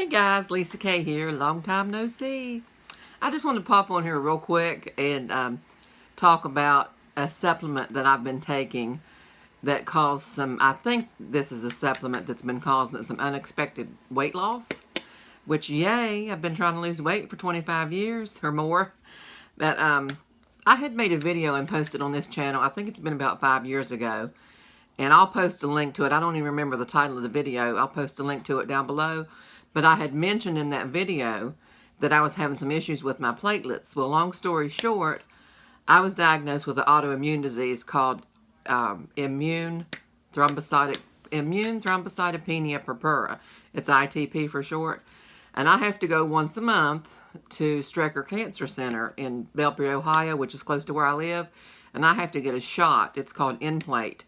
Hey guys, Lisa K here. Long time no see. I just want to pop on here real quick and talk about a supplement that I've been taking that caused some, I think this is a supplement that's been causing some unexpected weight loss, which yay, I've been trying to lose weight for 25 years or more. That I had made a video and posted on this channel, I think it's been about 5 years ago, and I'll post a link to it. I don't even remember the title of the video. I'll post a link to it down below. But I had mentioned in that video that I was having some issues with my platelets. Well, long story short, I was diagnosed with an autoimmune disease called immune thrombocytopenia purpura. It's ITP for short. And I have to go once a month to Strecker Cancer Center in Belpre, Ohio, which is close to where I live. And I have to get a shot. It's called Nplate.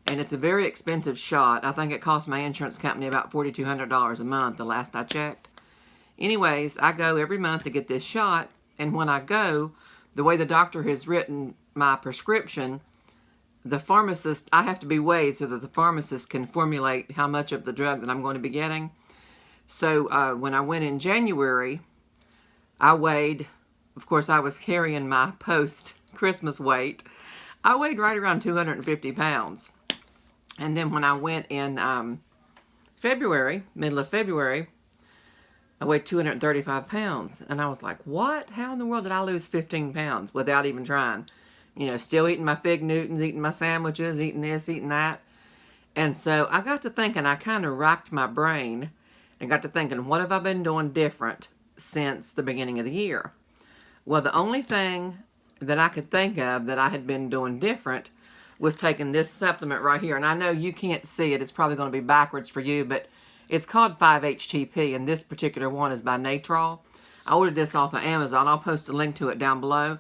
And it's a very expensive shot. I think it cost my insurance company about $4,200 a month the last I checked. Anyways, I go every month to get this shot. And when I go, the way the doctor has written my prescription, the pharmacist, I have to be weighed so that the pharmacist can formulate how much of the drug that I'm going to be getting. So when I went in January, I weighed, of course I was carrying my post-Christmas weight. I weighed right around 250 pounds. And then when I went in February, middle of February, I weighed 235 pounds. And I was like, what? How in the world did I lose 15 pounds without even trying? You know, still eating my Fig Newtons, eating my sandwiches, eating this, eating that. And so I got to thinking, I kind of racked my brain and got to thinking, what have I been doing different since the beginning of the year? Well, the only thing that I could think of that I had been doing different was taking this supplement right here. And I know you can't see it. It's probably going to be backwards for you, but it's called 5-HTP, and this particular one is by Natrol. I ordered this off of Amazon. I'll post a link to it down below.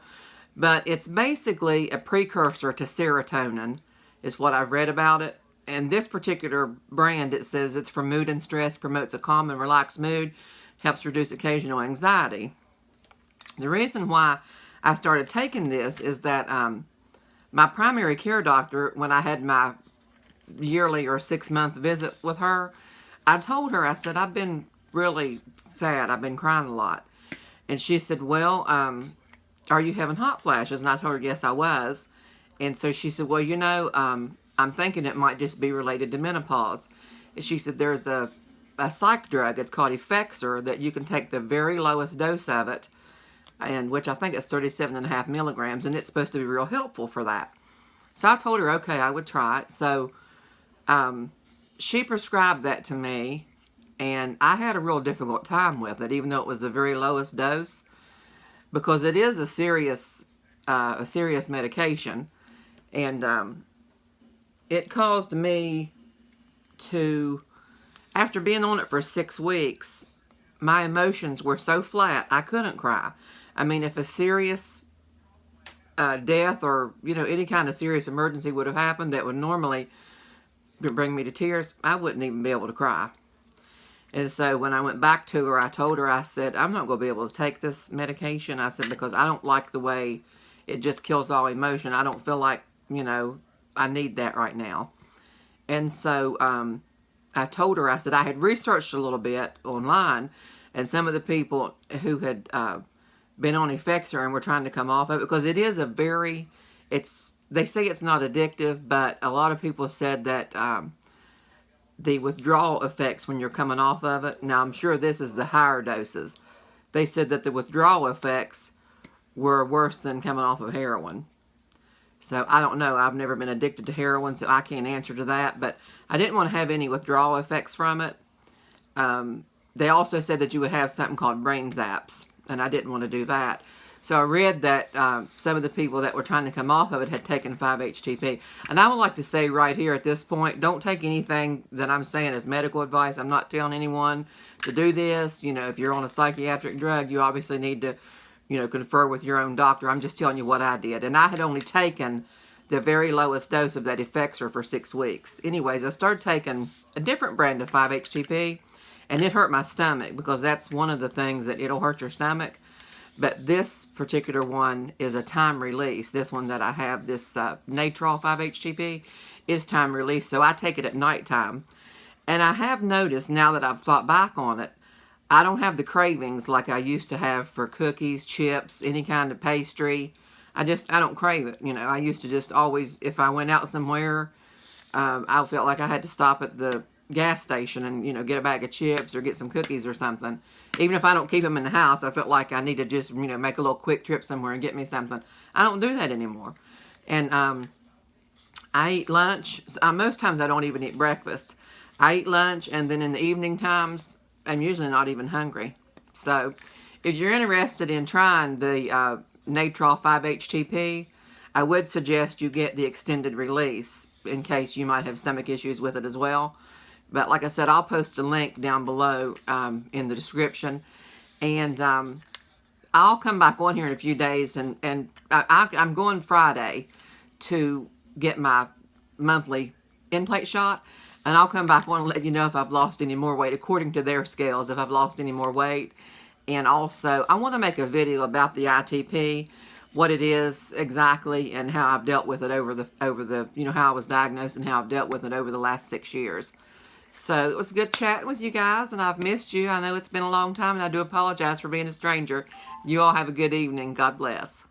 But it's basically a precursor to serotonin, is what I've read about it. And this particular brand, it says it's for mood and stress, promotes a calm and relaxed mood, helps reduce occasional anxiety. The reason why I started taking this is that my primary care doctor, when I had my yearly or 6-month visit with her, I told her, I said, I've been really sad. I've been crying a lot. And she said, well, are you having hot flashes? And I told her, yes, I was. And so she said, well, you know, I'm thinking it might just be related to menopause. And she said, there's a psych drug. It's called Effexor that you can take the very lowest dose of it, and which I think it's 37.5 milligrams, and it's supposed to be real helpful for that. So I told her, okay, I would try it. So she prescribed that to me, and I had a real difficult time with it, even though it was the very lowest dose, because it is a serious medication, and it caused me to, after being on it for 6 weeks, my emotions were so flat, I couldn't cry. I mean, if a serious death or, you know, any kind of serious emergency would have happened that would normally bring me to tears, I wouldn't even be able to cry. And so when I went back to her, I told her, I said, I'm not going to be able to take this medication. I said, because I don't like the way it just kills all emotion. I don't feel like, you know, I need that right now. And so I told her, I said, I had researched a little bit online, and some of the people who had been on Effexor and were trying to come off of it, because it is a very, they say it's not addictive, but a lot of people said that the withdrawal effects when you're coming off of it, now I'm sure this is the higher doses, they said that the withdrawal effects were worse than coming off of heroin. So I don't know, I've never been addicted to heroin, so I can't answer to that, but I didn't want to have any withdrawal effects from it. They also said that you would have something called brain zaps, and I didn't want to do that. So I read that some of the people that were trying to come off of it had taken 5-HTP. And I would like to say right here at this point, don't take anything that I'm saying as medical advice. I'm not telling anyone to do this. You know, if you're on a psychiatric drug, you obviously need to, you know, confer with your own doctor. I'm just telling you what I did. And I had only taken the very lowest dose of that Effexor for 6 weeks. Anyways, I started taking a different brand of 5-HTP. And it hurt my stomach, because that's one of the things that it'll hurt your stomach. But this particular one is a time release. This one that I have, this Natrol 5-HTP, is time release. So I take it at nighttime. And I have noticed, now that I've thought back on it, I don't have the cravings like I used to have for cookies, chips, any kind of pastry. I don't crave it. You know, I used to just always, if I went out somewhere, I felt like I had to stop at the gas station and, you know, get a bag of chips or get some cookies or something. Even if I don't keep them in the house, I felt like I need to just, you know, make a little quick trip somewhere and get me something. I don't do that anymore. And I eat lunch. Most times I don't even eat breakfast. I eat lunch, and then in the evening times, I'm usually not even hungry. So if you're interested in trying the Natrol 5-HTP, I would suggest you get the extended release in case you might have stomach issues with it as well. But like I said, I'll post a link down below in the description. And I'll come back on here in a few days, and I'm going Friday to get my monthly in-plate shot. And I'll come back on and let you know if I've lost any more weight, according to their scales, if I've lost any more weight. And also, I want to make a video about the ITP, what it is exactly, and how I've dealt with it over the you know, how I was diagnosed and how I've dealt with it over the last 6 years. So it was good chatting with you guys, and I've missed you. I know it's been a long time, and I do apologize for being a stranger. You all have a good evening. God bless.